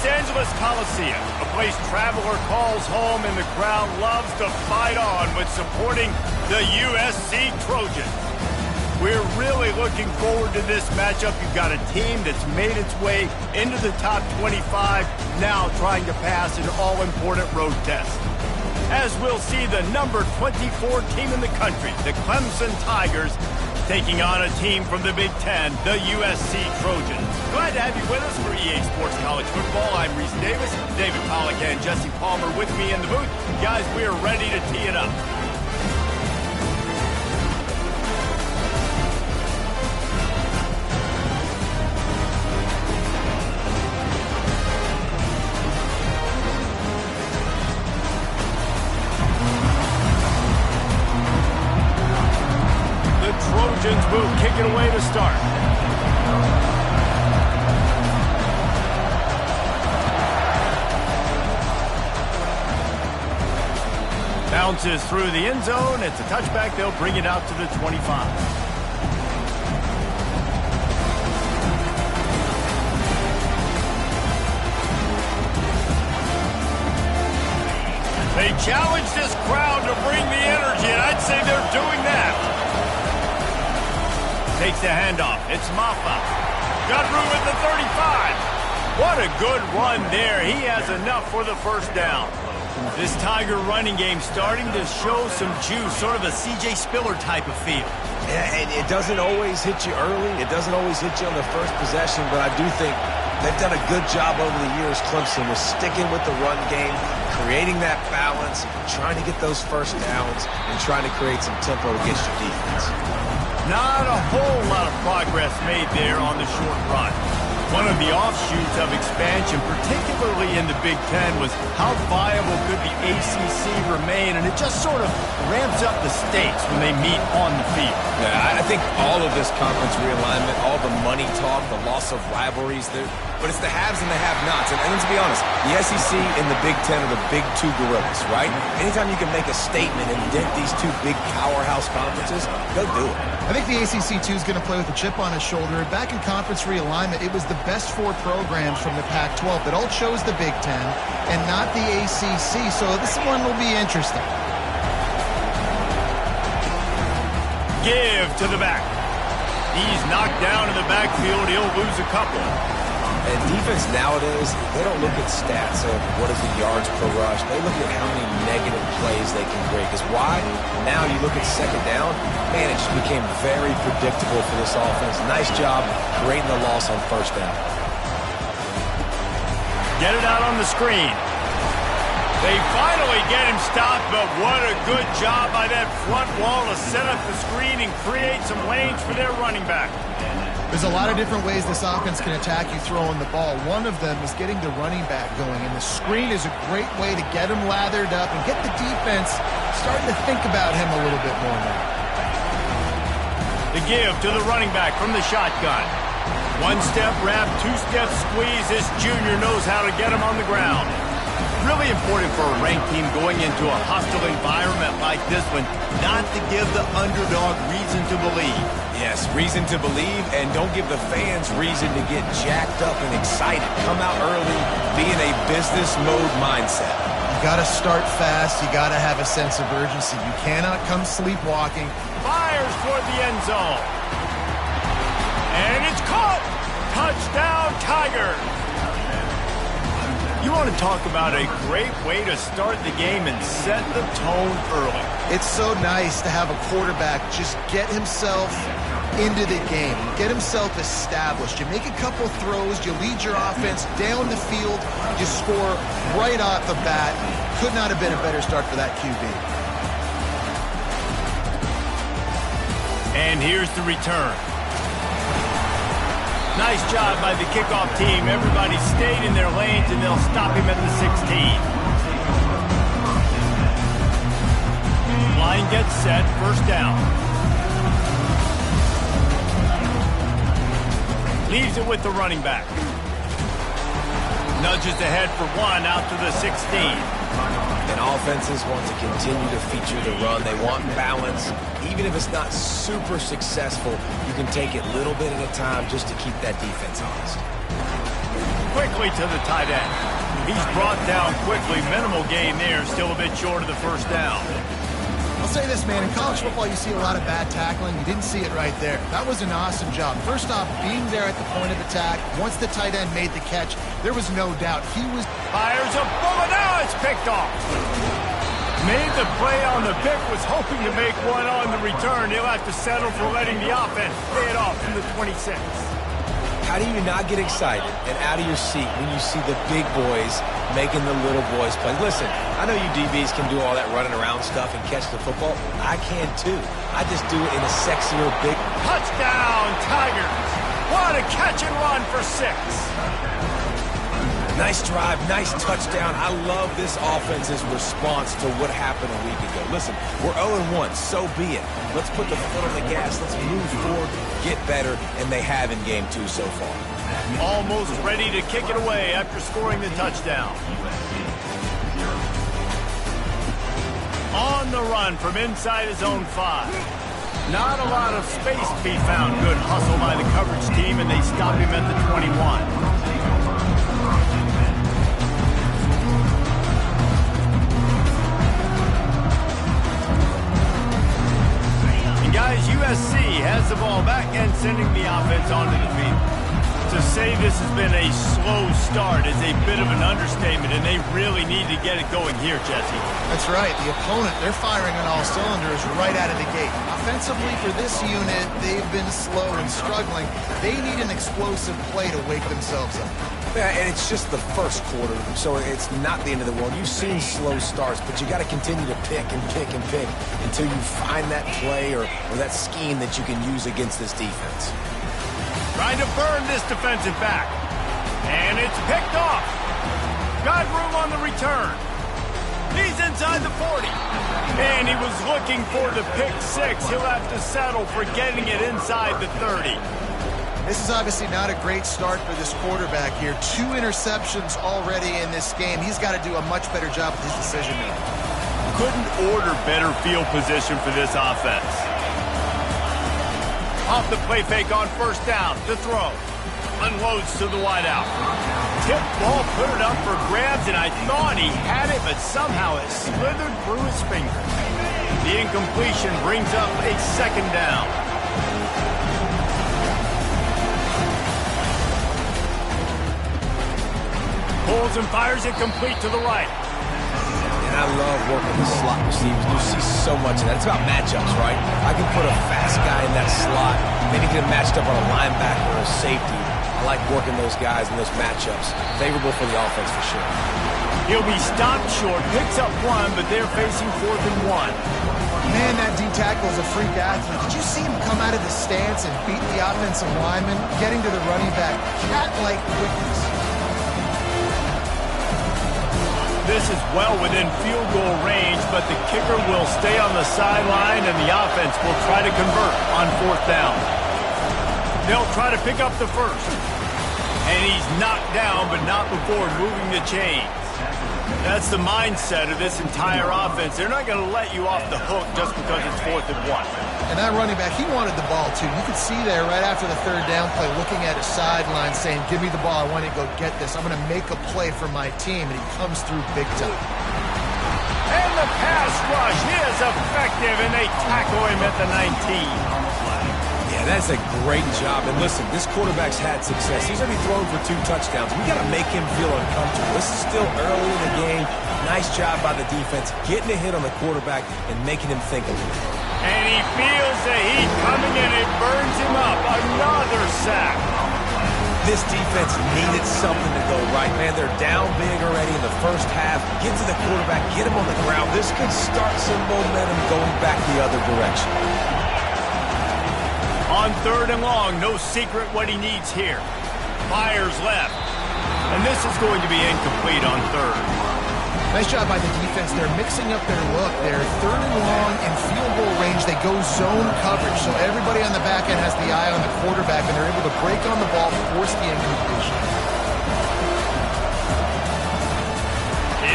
Los Angeles Coliseum, a place traveler calls home and the crowd loves to fight on with supporting the USC Trojans. We're really looking forward to this matchup. You've got a team that's made its way into the top 25, now trying to pass an all-important road test. As we'll see the number 24 team in the country, the Clemson Tigers, taking on a team from the Big Ten, the USC Trojans. Glad to have you with us for EA Sports College Football. I'm Reese Davis, David Pollack and Jesse Palmer with me in the booth. Guys, we are ready to tee it up. Trojans will kick it away to start. Bounces through the end zone. It's a touchback. They'll bring it out to the 25. They challenge this crowd to bring the energy, and I'd say they're doing that. Takes the handoff. It's Maffa. Got room at the 35. What a good run there. He has enough for the first down. This Tiger running game starting to show some juice, sort of a C.J. Spiller type of feel. Yeah, and it doesn't always hit you early. It doesn't always hit you on the first possession, but I do think they've done a good job over the years, Clemson, with sticking with the run game, creating that balance, trying to get those first downs, and trying to create some tempo against your defense. Not a whole lot of progress made there on the short run. One of the offshoots of expansion, particularly in the Big Ten, was how viable could the ACC remain, and it just sort of ramps up the stakes when they meet on the field. Yeah, I think all of this conference realignment, all the money talk, the loss of rivalries, but it's the haves and the have-nots. And let's be honest, the SEC and the Big Ten are the big two gorillas, right? Anytime you can make a statement and dent these two big powerhouse conferences, go do it. I think the ACC, too, is going to play with a chip on his shoulder. Back in conference realignment, it was the best four programs from the Pac-12 that all chose the Big Ten and not the ACC, so this one will be interesting. Give to the back. He's knocked down in the backfield. He'll lose a couple. And defense nowadays, they don't look at stats of what is the yards per rush. They look at how many negative plays they can create. Because why? Now you look at second down, man, it just became very predictable for this offense. Nice job creating the loss on first down. Get it out on the screen. They finally get him stopped, but what a good job by that front wall to set up the screen and create some lanes for their running back. There's a lot of different ways this offense can attack you throwing the ball. One of them is getting the running back going, and the screen is a great way to get him lathered up and get the defense starting to think about him a little bit more now. The give to the running back from the shotgun. One-step wrap, two-step squeeze. This junior knows how to get him on the ground. Really important for a ranked team going into a hostile environment like this one, not to give the underdog reason to believe. Yes, reason to believe, and don't give the fans reason to get jacked up and excited. Come out early, be in a business mode mindset. You got to start fast. You got to have a sense of urgency. You cannot come sleepwalking. Fires toward the end zone. And it's caught. Touchdown, Tigers. You want to talk about a great way to start the game and set the tone early. It's so nice to have a quarterback just get himself into the game, get himself established. You make a couple throws, you lead your offense down the field, you score right off the bat. Could not have been a better start for that QB. And here's the return. Nice job by the kickoff team. Everybody stayed in their lanes, and they'll stop him at the 16. Line gets set, first down. Leaves it with the running back. Nudges ahead for one out to the 16. And offenses want to continue to feature the run. They want balance. Even if it's not super successful, you can take it little bit at a time just to keep that defense honest. quickly to the tight end. He's brought down quickly. Minimal gain there. Still a bit short of the first down. I'll say this, man. In college football, you see a lot of bad tackling. You didn't see it right there. That was an awesome job. First off, being there at the point of attack. Once the tight end made the catch, there was no doubt he was... Fires a bullet. Now it's picked off. Made the play on the pick, was hoping to make one on the return. He'll have to settle for letting the offense pay it off from the 26. How do you not get excited and out of your seat when you see the big boys making the little boys play? Listen, I know you DBs can do all that running around stuff and catch the football. I can too. I just do it in a sexier, big... Touchdown, Tigers! What a catch and run for 6. Nice drive, nice touchdown. I love this offense's response to what happened a week ago. Listen, we're 0-1, so be it. Let's put the foot on the gas. Let's move forward, get better, and they have in game 2 so far. Almost ready to kick it away after scoring the touchdown. On the run from inside his own 5. Not a lot of space to be found. Good hustle by the coverage team, and they stop him at the 21. Guys, USC has the ball back and sending the offense onto the field. To say this has been a slow start is a bit of an understatement, and they really need to get it going here, Jesse. That's right. The opponent, they're firing on all cylinders right out of the gate. Offensively, for this unit, they've been slow and struggling. They need an explosive play to wake themselves up. Yeah, and it's just the first quarter, so it's not the end of the world. You've seen slow starts, but you got to continue to pick and pick and pick until you find that play or that scheme that you can use against this defense. Trying to burn this defensive back. And it's picked off. Got room on the return. He's inside the 40. And he was looking for the pick 6. He'll have to settle for getting it inside the 30. This is obviously not a great start for this quarterback here. 2 interceptions already in this game. He's got to do a much better job with his decision-making. Couldn't order better field position for this offense. Off the play fake on first down to throw. Unloads to the wideout. Tip ball, put it up for grabs, and I thought he had it, but somehow it slithered through his fingers. The incompletion brings up a second down. Pulls and fires it complete to the right. And I love working with slot receivers. You see so much of that. It's about matchups, right? I can put a fast guy in that slot, maybe get him matched up on a linebacker or a safety. I like working those guys in those matchups. Favorable for the offense for sure. He'll be stopped short, picks up 1, but they're facing 4th and 1. Man, that D-tackle is a freak athlete. Did you see him come out of the stance and beat the offensive lineman, getting to the running back? Cat-like quickness. This is well within field goal range, but the kicker will stay on the sideline, and the offense will try to convert on 4th down. They'll try to pick up the first. And he's knocked down, but not before moving the chains. That's the mindset of this entire offense. They're not going to let you off the hook just because it's 4th and 1. And that running back, he wanted the ball, too. You could see there right after the 3rd down play, looking at his sideline, saying, give me the ball. I want to go get this. I'm going to make a play for my team. And he comes through big time. And the pass rush is effective, and they tackle him at the 19. Yeah, that's a great job. And listen, this quarterback's had success. He's already thrown for 2 touchdowns. We got to make him feel uncomfortable. This is still early in the game. Nice job by the defense, getting a hit on the quarterback and making him think a little. And he feels the heat coming in. It burns him up. Another sack. This defense needed something to go right, man. They're down big already in the first half. Get to the quarterback, get him on the ground. This could start some momentum going back the other direction. On 3rd and long, no secret what he needs here. Fires left. And this is going to be incomplete on 3rd. Nice job by the defense. They're mixing up their look. They're 3rd and long in field goal range. They go zone coverage. So everybody on the back end has the eye on the quarterback, and they're able to break on the ball, force the incompletion.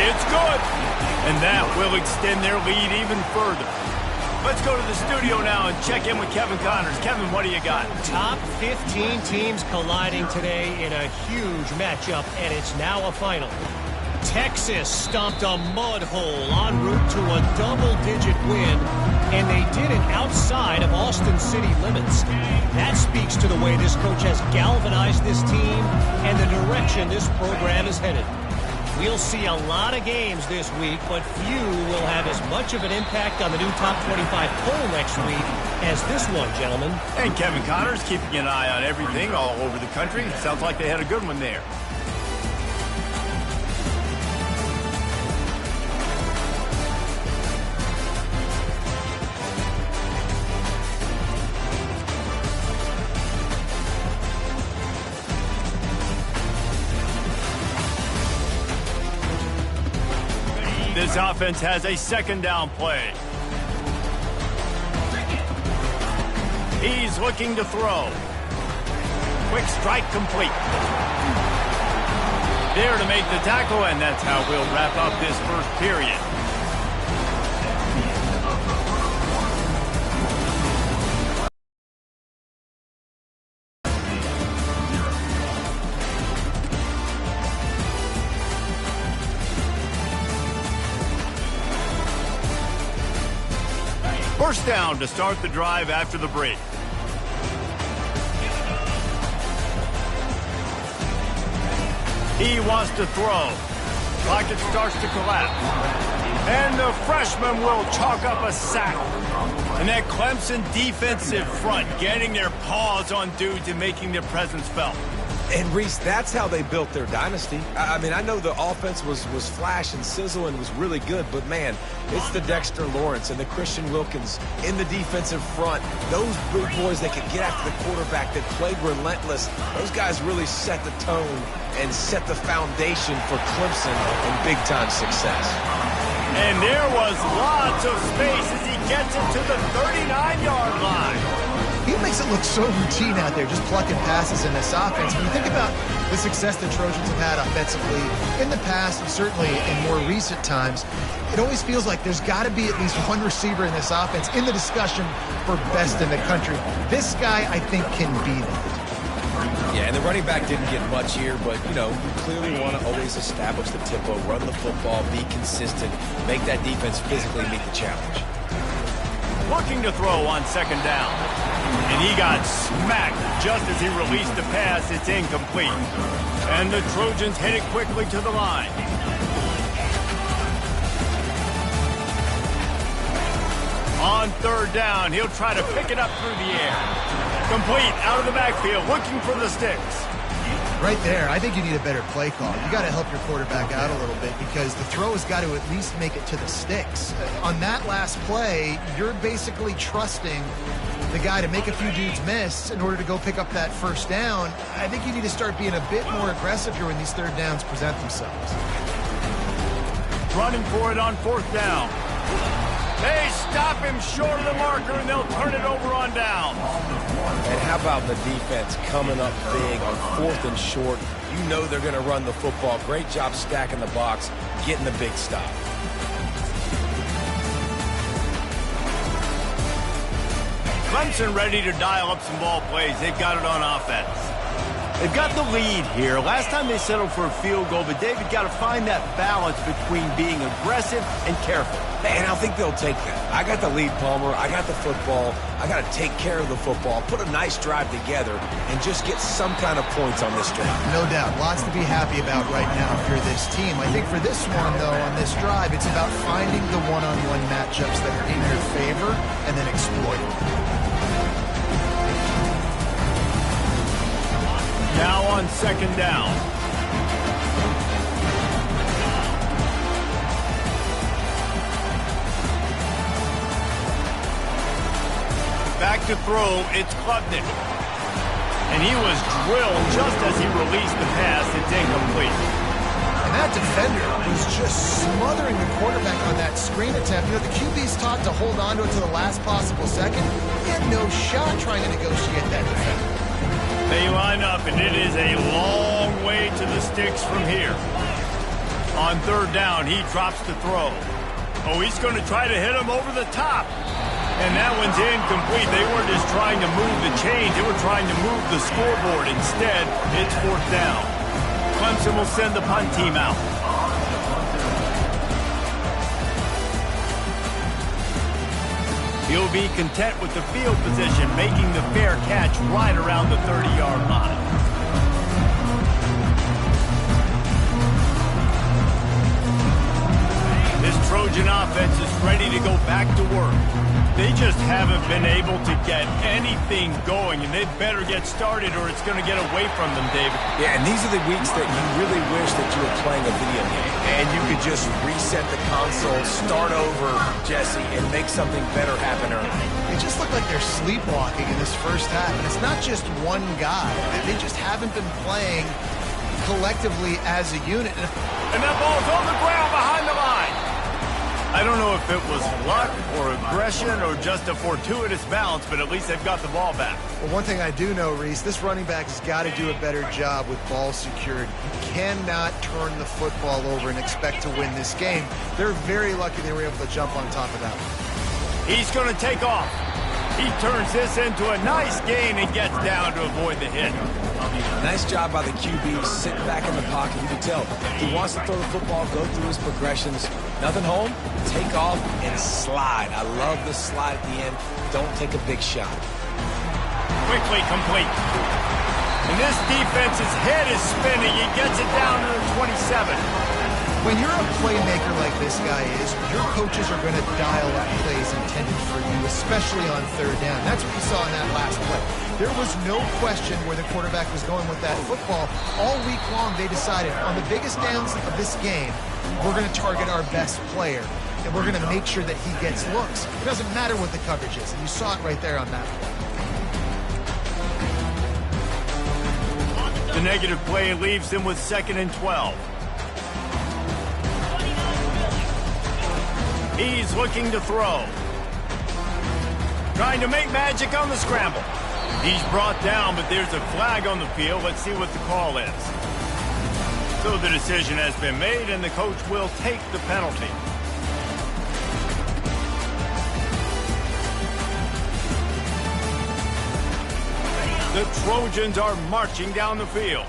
It's good. And that will extend their lead even further. Let's go to the studio now and check in with Kevin Connors. Kevin, what do you got? Top 15 teams colliding today in a huge matchup, and it's now a final. Texas stomped a mud hole en route to a double-digit win, and they did it outside of Austin city limits. That speaks to the way this coach has galvanized this team and the direction this program is headed. We'll see a lot of games this week, but few will have as much of an impact on the new top 25 poll next week as this one, gentlemen. And Kevin Connors keeping an eye on everything all over the country. Sounds like they had a good one there. This offense has a second down play. He's looking to throw. Quick strike complete. There to make the tackle, and that's how we'll wrap up this first period. First down to start the drive after the break. He wants to throw. Pocket starts to collapse. And the freshman will chalk up a sack. And that Clemson defensive front getting their paws on dudes and making their presence felt. And, Reese, that's how they built their dynasty. I mean, I know the offense was flash and sizzle and was really good, but, man, it's the Dexter Lawrence and the Christian Wilkins in the defensive front. Those big boys that could get after the quarterback, that played relentless, those guys really set the tone and set the foundation for Clemson and big-time success. And there was lots of space as he gets it to the 39-yard line. He makes it look so routine out there, just plucking passes in this offense. When you think about the success the Trojans have had offensively in the past, and certainly in more recent times, it always feels like there's got to be at least one receiver in this offense in the discussion for best in the country. This guy, I think, can be that. Yeah, and the running back didn't get much here, but, you know, you clearly want to always establish the tempo, run the football, be consistent, make that defense physically meet the challenge. Looking to throw on second down. And he got smacked just as he released the pass. It's incomplete. And the Trojans headed quickly to the line. On third down, he'll try to pick it up through the air. Complete out of the backfield, looking for the sticks. Right there, I think you need a better play call. You got to help your quarterback out a little bit because the throw has got to at least make it to the sticks. On that last play, you're basically trusting the guy to make a few dudes miss in order to go pick up that first down. I think you need to start being a bit more aggressive here when these third downs present themselves. Running for it on fourth down. They stop him short of the marker, and they'll turn it over on down. And how about the defense coming up big on fourth and short? You know they're going to run the football. Great job stacking the box, getting the big stop. Clemson ready to dial up some ball plays. They've got it on offense. They've got the lead here. Last time they settled for a field goal, but David got to find that balance between being aggressive and careful. And I think they'll take that. I got the lead, Palmer. I got the football. I got to take care of the football, put a nice drive together, and just get some kind of points on this drive. No doubt. Lots to be happy about right now if you're this team. I think for this one, though, on this drive, it's about finding the one-on-one matchups that are in your favor and then exploiting them. Now on second down. Back to throw, it's Klubnik. And he was drilled just as he released the pass. It's incomplete. And that defender was just smothering the quarterback on that screen attempt. You know, the QB's taught to hold on to it to the last possible second. He had no shot trying to negotiate that defender. They line up, and it is a long way to the sticks from here. On third down, he drops the throw. Oh, he's going to try to hit him over the top. And that one's incomplete. They weren't just trying to move the chains. They were trying to move the scoreboard. Instead, it's 4th down. Clemson will send the punt team out. He'll be content with the field position, making the fair catch right around the 30-yard line. This Trojan offense is ready to go back to work. They just haven't been able to get anything going, and they better get started or it's going to get away from them, David. Yeah, and these are the weeks that you really wish that you were playing a video game, and you could just reset the console, start over, Jesse, and make something better happen early. They just look like they're sleepwalking in this first half, and it's not just one guy. They just haven't been playing collectively as a unit. And that ball's on the ground behind the line. I don't know if it was luck or aggression or just a fortuitous bounce, but at least they've got the ball back. Well, one thing I do know, Reese, this running back has got to do a better job with ball security. You cannot turn the football over and expect to win this game. They're very lucky they were able to jump on top of that one. He's going to take off. He turns this into a nice gain and gets down to avoid the hit. Nice job by the QB, sitting back in the pocket. You can tell he wants to throw the football, go through his progressions. Nothing home, take off and slide. I love the slide at the end. Don't take a big shot. Quickly complete. And this defense's head is spinning. He gets it down to the 27. When you're a playmaker like this guy is, your coaches are going to dial up plays intended for you, especially on 3rd down. That's what we saw in that last play. There was no question where the quarterback was going with that football. All week long, they decided on the biggest downs of this game, we're going to target our best player, and we're going to make sure that he gets looks. It doesn't matter what the coverage is, and you saw it right there on that play. The negative play leaves them with 2nd and 12. He's looking to throw. Trying to make magic on the scramble. He's brought down, but there's a flag on the field. Let's see what the call is. So the decision has been made, and the coach will take the penalty. The Trojans are marching down the field.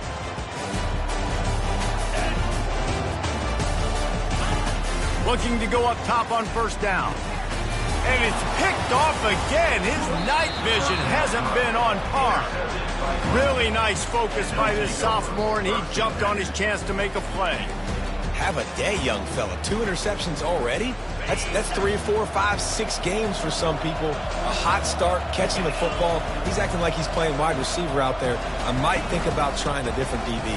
Looking to go up top on 1st down. And it's picked off again. His night vision hasn't been on par. Really nice focus by this sophomore, and he jumped on his chance to make a play. Have a day, young fella. 2 interceptions already? That's 3, 4, 5, 6 games for some people. A hot start, catching the football. He's acting like he's playing wide receiver out there. I might think about trying a different DB.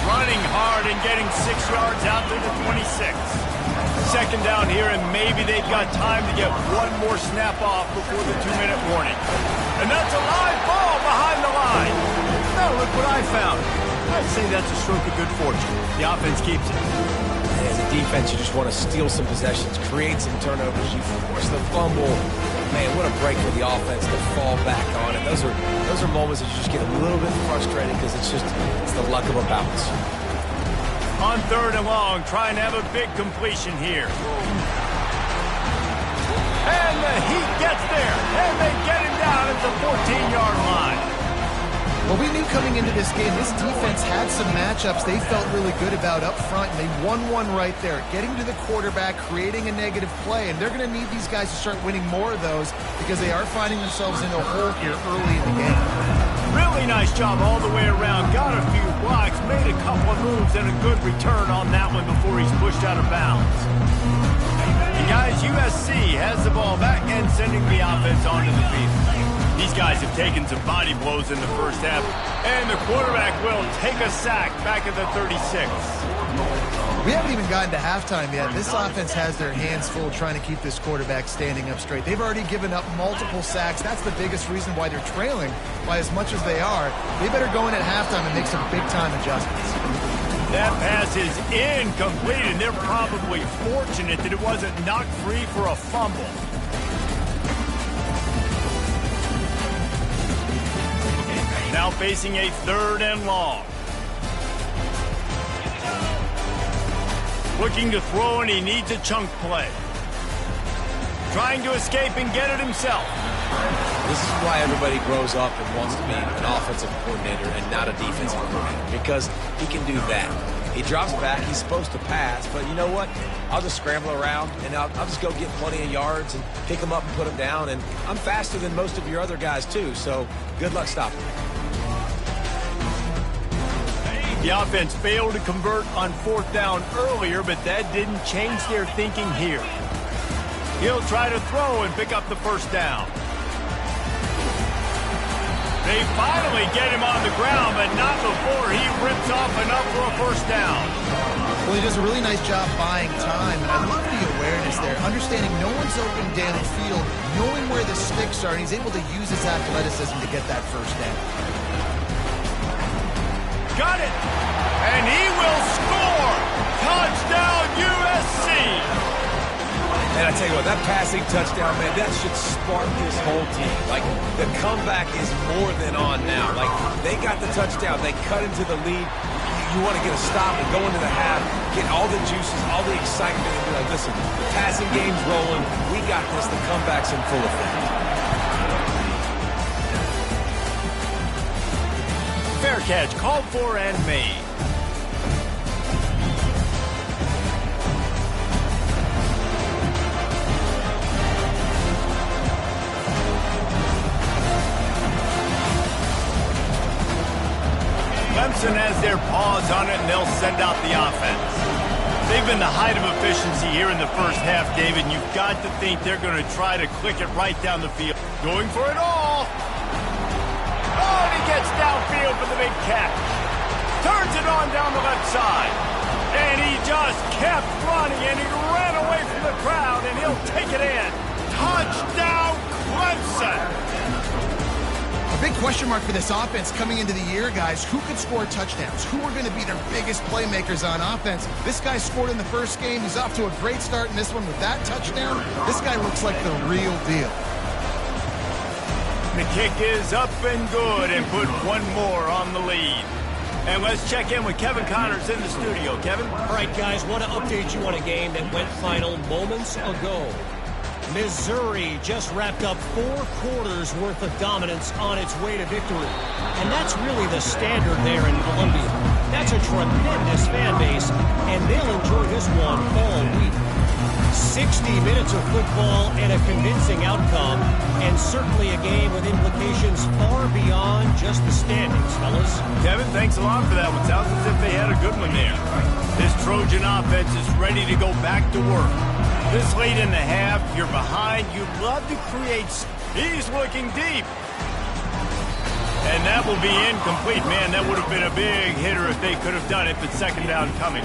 Running hard and getting 6 yards out to the 26. 2nd down here, and maybe they've got time to get one more snap off before the 2-minute warning. And that's a live ball behind the line. Now look what I found. I'd say that's a stroke of good fortune. The offense keeps it. And as a defense, you just want to steal some possessions, create some turnovers. You force the fumble. Man, what a break for the offense to fall back on it. Those are moments that you just get a little bit frustrated because it's the luck of a bounce. On 3rd and long, trying to have a big completion here. And the Heat gets there, and they get him down at the 14-yard line. Well, we knew coming into this game, this defense had some matchups they felt really good about up front, and they won one right there, getting to the quarterback, creating a negative play, and they're going to need these guys to start winning more of those because they are finding themselves in a hole here early in the game. Really nice job all the way around. Got a few blocks, made a couple of moves, and a good return on that one before he's pushed out of bounds. And guys, USC has the ball back and sending the offense onto the field. These guys have taken some body blows in the first half, and the quarterback will take a sack back at the 36. We haven't even gotten to halftime yet. This offense has their hands full trying to keep this quarterback standing up straight. They've already given up multiple sacks. That's the biggest reason why they're trailing by as much as they are. They better go in at halftime and make some big-time adjustments. That pass is incomplete, and they're probably fortunate that it wasn't knocked free for a fumble. Now facing a 3rd and long. Looking to throw, and he needs a chunk play. trying to escape and get it himself. This is why everybody grows up and wants to be an offensive coordinator and not a defensive coordinator, because he can do that. He drops back, he's supposed to pass, but you know what? I'll just scramble around, and I'll just go get plenty of yards and pick them up and put them down, and I'm faster than most of your other guys too, so good luck stopping me. The offense failed to convert on 4th down earlier, but that didn't change their thinking here. He'll try to throw and pick up the first down. They finally get him on the ground, but not before he rips off enough for a first down. Well, he does a really nice job buying time, and I love the awareness there, understanding no one's open downfield, knowing where the sticks are, and he's able to use his athleticism to get that first down. Got it! And he will score! Touchdown, USC! And I tell you what, that passing touchdown, man, that should spark this whole team. Like, the comeback is more than on now. Like, they got the touchdown. They cut into the lead. You want to get a stop and go into the half, get all the juices, all the excitement, and be like, listen, the passing game's rolling. We got this. The comeback's in full effect. Fair catch, called for and made. Clemson has their paws on it, and they'll send out the offense. They've been the height of efficiency here in the first half, David, and you've got to think they're going to try to click it right down the field. Going for it all. Oh, and he gets downfield for the big catch. Turns it on down the left side. And he just kept running, and he ran away from the crowd, and he'll take it in. Touchdown, Clemson! A big question mark for this offense coming into the year, guys. Who could score touchdowns? Who are going to be their biggest playmakers on offense? This guy scored in the first game. He's off to a great start in this one with that touchdown. This guy looks like the real deal. The kick is up and good, and put one more on the lead. And let's check in with Kevin Connors in the studio. Kevin? All right, guys, want to update you on a game that went final moments ago. Missouri just wrapped up 4 quarters worth of dominance on its way to victory. And that's really the standard there in Columbia. That's a tremendous fan base, and they'll enjoy this one all week. 60 minutes of football and a convincing outcome, and certainly a game with implications far beyond just the standings, fellas. Kevin, thanks a lot for that one. Sounds as if they had a good one there. This Trojan offense is ready to go back to work. This late in the half, you're behind. You'd love to create. He's looking deep. And that will be incomplete. Man, that would have been a big hitter if they could have done it, but second down coming.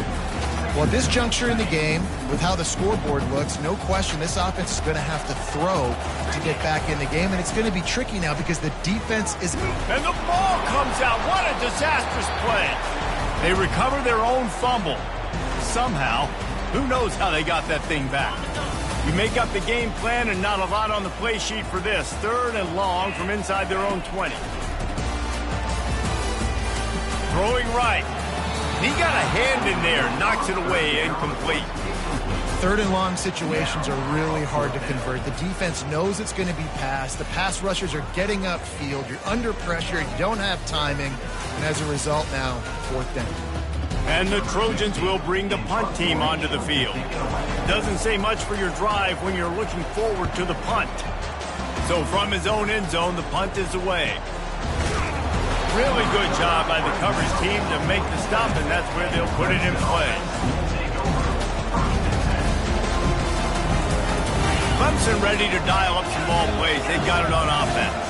Well, at this juncture in the game, with how the scoreboard looks, no question this offense is going to have to throw to get back in the game, and it's going to be tricky now because the defense is... And the ball comes out. What a disastrous play. They recover their own fumble. Somehow, who knows how they got that thing back. You make up the game plan and not a lot on the play sheet for this. 3rd and long from inside their own 20. Throwing right. He got a hand in there, knocks it away, incomplete. 3rd and long situations are really hard to convert. The defense knows it's going to be passed. The pass rushers are getting upfield. You're under pressure. You don't have timing. And as a result now, 4th down. And the Trojans will bring the punt team onto the field. Doesn't say much for your drive when you're looking forward to the punt. So from his own end zone, the punt is away. Really good job by the coverage team to make the stop, and that's where they'll put it in play. Clemson ready to dial up some ball plays. They got it on offense.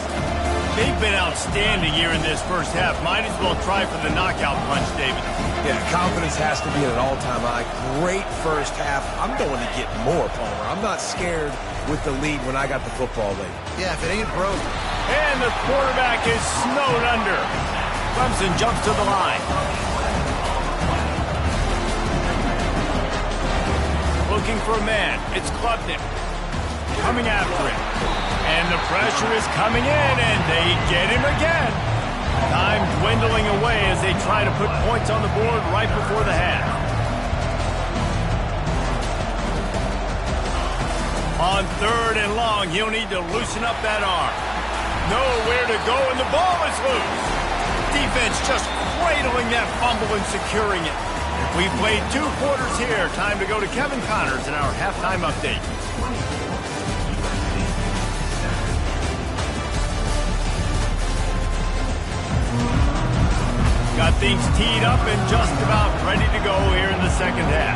They've been outstanding here in this first half. Might as well try for the knockout punch, David. Yeah, confidence has to be at an all-time high. Great first half. I'm going to get more, Palmer. I'm not scared with the lead when I got the football late. Yeah, if it ain't broke. And the quarterback is snowed under. Clemson jumps to the line. Looking for a man. It's Klubnik. Coming after him. And the pressure is coming in, and they get him again. Time dwindling away as they try to put points on the board right before the half. On 3rd and long, he'll need to loosen up that arm. Nowhere to go, and the ball is loose. Defense just cradling that fumble and securing it. We've played 2 quarters here. Time to go to Kevin Connors in our halftime update. Got things teed up and just about ready to go here in the second half.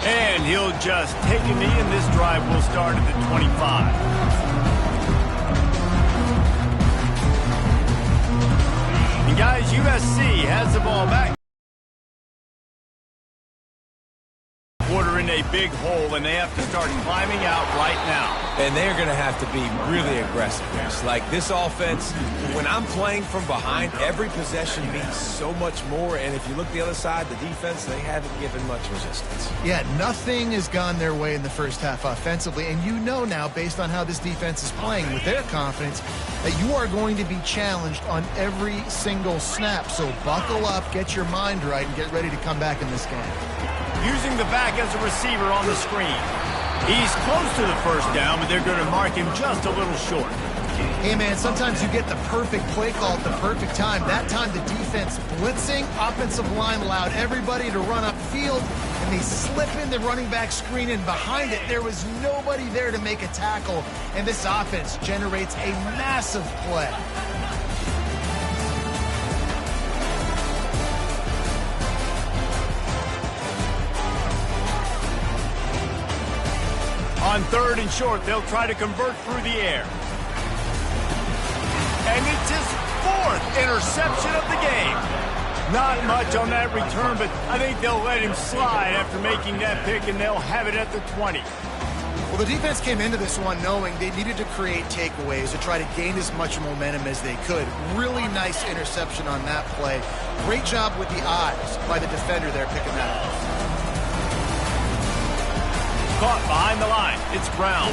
And he'll just take a knee, and this drive will start at the 25. And guys, USC has the ball back. Quarter in a big hole, and they have to start climbing out right now. And they're going to have to be really aggressive. Like this offense, when I'm playing from behind, every possession means so much more. And if you look the other side, the defense, they haven't given much resistance. Yeah, nothing has gone their way in the first half offensively. And you know now, based on how this defense is playing with their confidence, that you are going to be challenged on every single snap. So buckle up, get your mind right, and get ready to come back in this game. Using the back as a receiver on the screen. He's close to the first down, but they're going to mark him just a little short. Hey, man, sometimes you get the perfect play call at the perfect time. That time the defense blitzing, offensive line allowed everybody to run upfield, and they slip in the running back screen, and behind it there was nobody there to make a tackle, and this offense generates a massive play. On 3rd and short, they'll try to convert through the air. And it's his 4th interception of the game. Not much on that return, but I think they'll let him slide after making that pick, and they'll have it at the 20. Well, the defense came into this one knowing they needed to create takeaways to try to gain as much momentum as they could. Really nice interception on that play. Great job with the eyes by the defender there picking that up. Caught behind the line. It's Brown.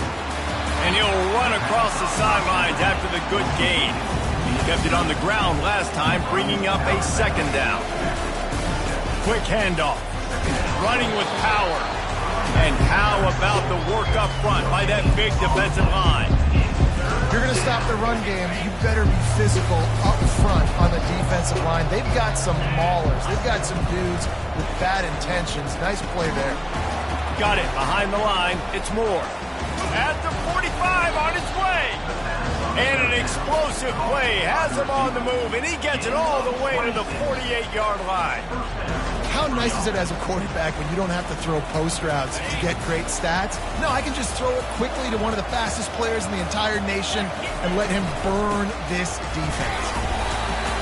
And he'll run across the sidelines after the good gain. He kept it on the ground last time, bringing up a 2nd down. Quick handoff. Running with power. And how about the work up front by that big defensive line? If you're going to stop the run game, you better be physical up front on the defensive line. They've got some maulers. They've got some dudes with bad intentions. Nice play there. Got it behind the line. It's Moore. At the 45 on its way. And an explosive play has him on the move, and he gets it all the way to the 48-yard line. How nice is it as a quarterback when you don't have to throw post routes to get great stats? No, I can just throw it quickly to one of the fastest players in the entire nation and let him burn this defense.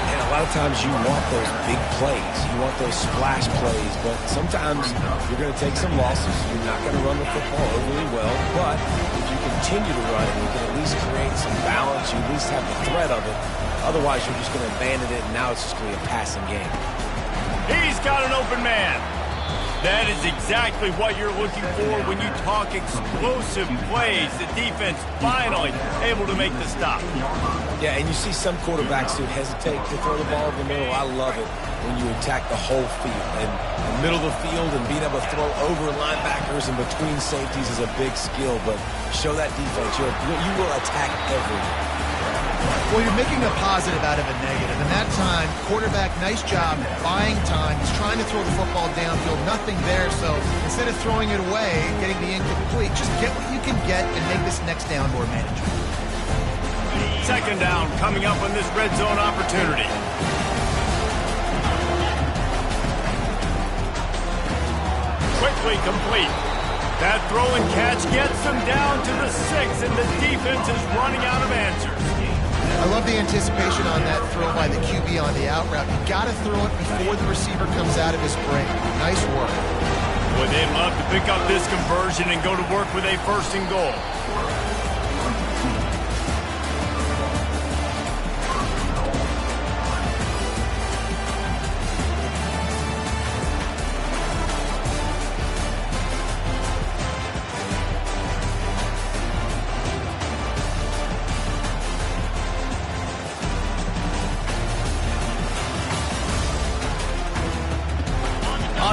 And a lot of times you want those big plays. You want those splash plays, but sometimes you're going to take some losses. You're not going to run the football overly well, but if you continue to run it, you can at least create some balance. You at least have the threat of it. Otherwise, you're just going to abandon it, and now it's just going to be a passing game. He's got an open man. That is exactly what you're looking for when you talk explosive plays. The defense finally able to make the stop. Yeah, and you see some quarterbacks who hesitate to throw the ball in the middle. I love it when you attack the whole field. And the middle of the field and being able to throw over linebackers and between safeties is a big skill. But show that defense. You will attack everyone. Well, you're making a positive out of a negative. And that time, quarterback, nice job buying time. He's trying to throw the football downfield. Nothing there. So instead of throwing it away, getting the incomplete, just get what you can get and make this next down more manageable. 2nd down coming up on this red zone opportunity. Quickly complete. That throw and catch gets them down to the 6, and the defense is running out of answers. I love the anticipation on that throw by the QB on the out route. You got to throw it before the receiver comes out of his break. Nice work. Boy, they'd love to pick up this conversion and go to work with a 1st and goal.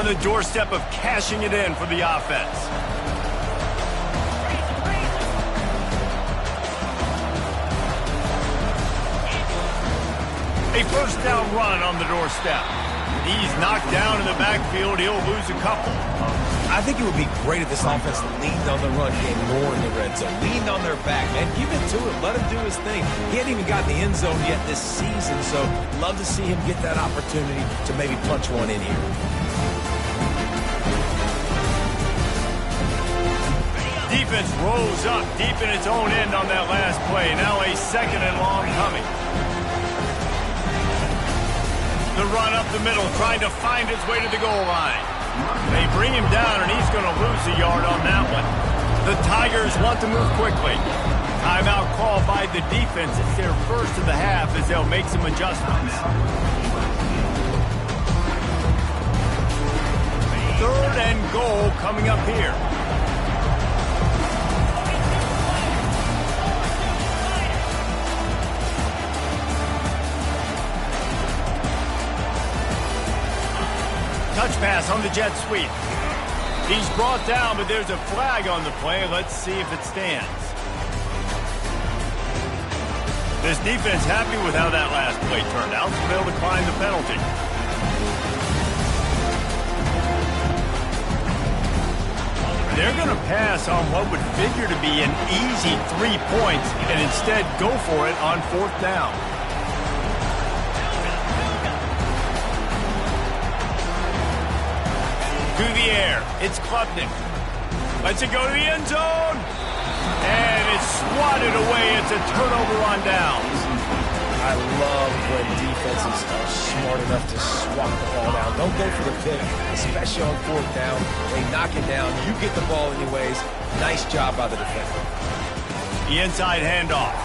on the doorstep of cashing it in for the offense. A first down run on the doorstep. He's knocked down in the backfield. He'll lose a couple. I think it would be great if this offense leaned on the run game more in the red zone. Leaned on their back, man. Give it to him. Let him do his thing. He hadn't even gotten the end zone yet this season, so love to see him get that opportunity to maybe punch one in here. Defense rose up deep in its own end on that last play. Now a second and long coming. The run up the middle, trying to find his way to the goal line. They bring him down, and he's going to lose a yard on that one. The Tigers want to move quickly. Timeout call by the defense. It's their first of the half as they'll make some adjustments. Third and goal coming up here. Touch pass on the jet sweep. He's brought down, but there's a flag on the play. Let's see if it stands. This defense happy with how that last play turned out, so they'll decline the penalty. They're going to pass on what would figure to be an easy 3 points and instead go for it on fourth down. To the air, it's Klubnik. Lets it go to the end zone. And it's swatted away. It's a turnover on downs. I love when defenses are smart enough to swat the ball down. Don't go for the pick, especially on fourth down. They knock it down. You get the ball anyways. Nice job by the defender. The inside handoff.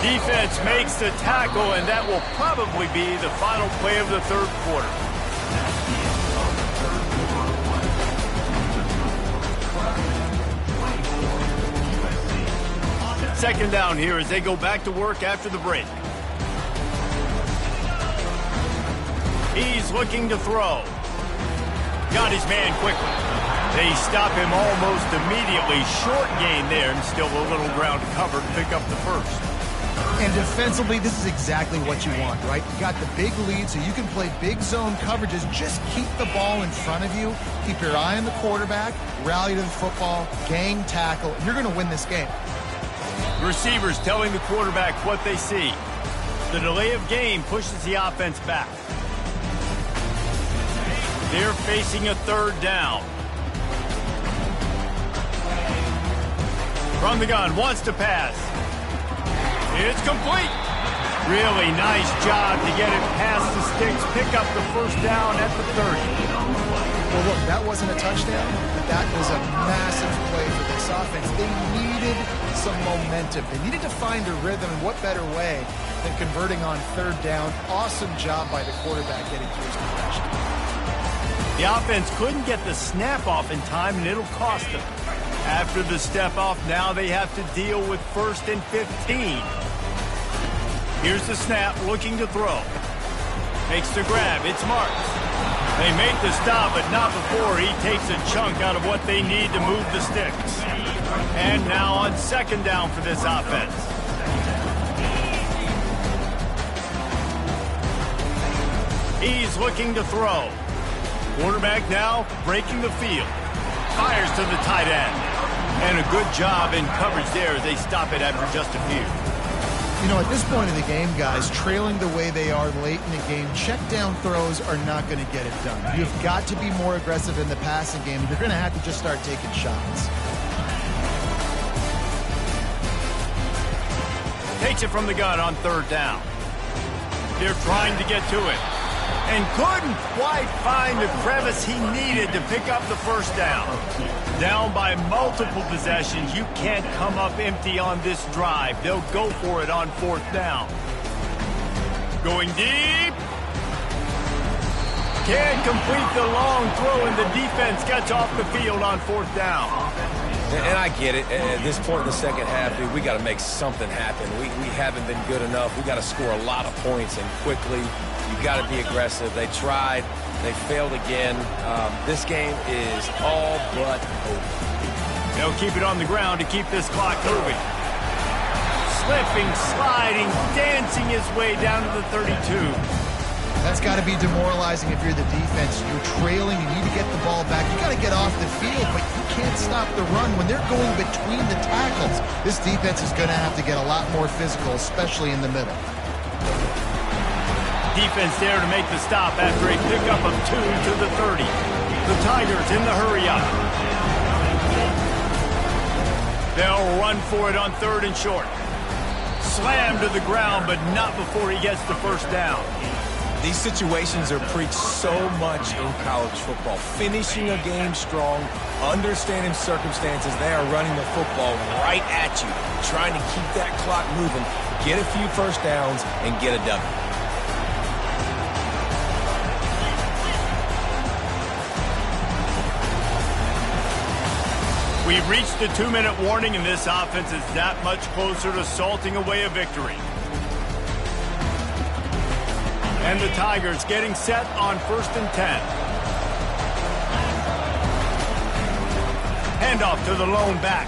Defense makes the tackle, and that will probably be the final play of the third quarter. Second down here as they go back to work after the break. He's looking to throw. Got his man quickly. They stop him almost immediately. Short gain there and still a little ground cover to pick up the first. And defensively, this is exactly what you want, right? You got the big lead, so you can play big zone coverages. Just keep the ball in front of you. Keep your eye on the quarterback. Rally to the football. Gang tackle. And you're going to win this game. Receivers telling the quarterback what they see. The delay of game pushes the offense back. They're facing a third down. From the gun, wants to pass. It's complete. Really nice job to get it past the sticks, pick up the first down at the 30. Well, look, that wasn't a touchdown, but that was a massive play for this offense. They needed some momentum. They needed to find a rhythm, and what better way than converting on third down. Awesome job by the quarterback getting through his progression. The offense couldn't get the snap off in time, and it'll cost them. After the step off, now they have to deal with 1st and 15. Here's the snap, looking to throw. Makes the grab, it's Marks. They make the stop, but not before he takes a chunk out of what they need to move the sticks. And now on second down for this offense. He's looking to throw. Quarterback now breaking the field. Fires to the tight end. And a good job in coverage there as they stop it after just a few. You know, at this point of the game, guys, trailing the way they are late in the game, check down throws are not going to get it done. You've got to be more aggressive in the passing game. You're going to have to just start taking shots. Takes it from the gun on third down. They're trying to get to it. And couldn't quite find the crevice he needed to pick up the first down. Down by multiple possessions, you can't come up empty on this drive. They'll go for it on fourth down. Going deep. Can't complete the long throw, and the defense gets off the field on fourth down. And I get it. At this point in the second half, dude, we got to make something happen. We haven't been good enough. We got to score a lot of points and quickly. You got to be aggressive. They tried. They failed again. This game is all but over. They'll keep it on the ground to keep this clock moving. Slipping, sliding, dancing his way down to the 32. That's got to be demoralizing if you're the defense. You're trailing, you need to get the ball back. You got to get off the field, but you can't stop the run when they're going between the tackles. This defense is going to have to get a lot more physical, especially in the middle. Defense there to make the stop after a pickup of 2 to the 30. The Tigers in the hurry-up. They'll run for it on 3rd and short. Slammed to the ground, but not before he gets the first down. These situations are preached so much in college football. Finishing a game strong, understanding circumstances. They are running the football right at you, trying to keep that clock moving, get a few first downs, and get a W. We've reached the 2-minute warning, and this offense is that much closer to salting away a victory. And the Tigers getting set on 1st and 10. Handoff to the lone back.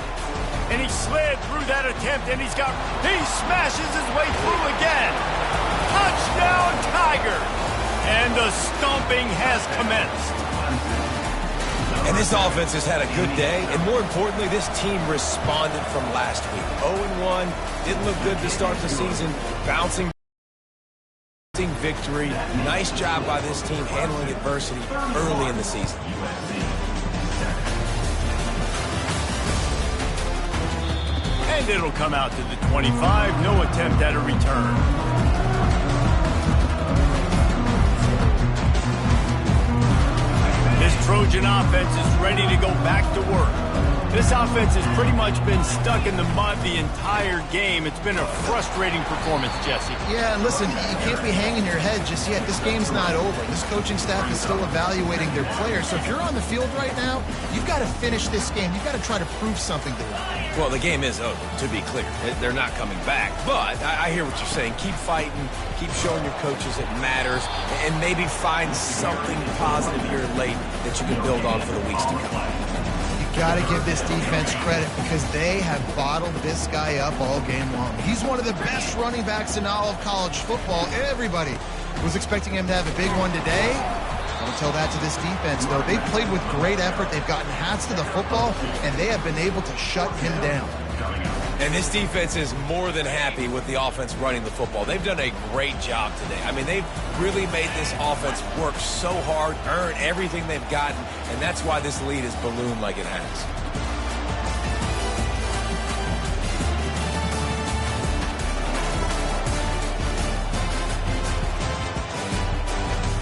And he slid through that attempt, and he smashes his way through again. Touchdown, Tiger! And the stomping has commenced. And this offense has had a good day, and more importantly, this team responded from last week. 0-1, didn't look good to start the season, bouncing victory. Nice job by this team handling adversity early in the season. And it'll come out to the 25, no attempt at a return. This Trojan offense is ready to go back to work. This offense has pretty much been stuck in the mud the entire game. It's been a frustrating performance, Jesse. Yeah, and listen, you can't be hanging your head just yet. This game's not over. This coaching staff is still evaluating their players. So if you're on the field right now, you've got to finish this game. You've got to try to prove something to them. Well, the game is over, to be clear. They're not coming back. But I hear what you're saying. Keep fighting. Keep showing your coaches it matters. And maybe find something positive here late that you can build on for the weeks to come. Got to give this defense credit because they have bottled this guy up all game long. He's one of the best running backs in all of college football. Everybody was expecting him to have a big one today. Don't tell that to this defense, though. They've played with great effort. They've gotten hats to the football, and they have been able to shut him down. And this defense is more than happy with the offense running the football. They've done a great job today. I mean, they've really made this offense work so hard, earn everything they've gotten, and that's why this lead is ballooned like it has.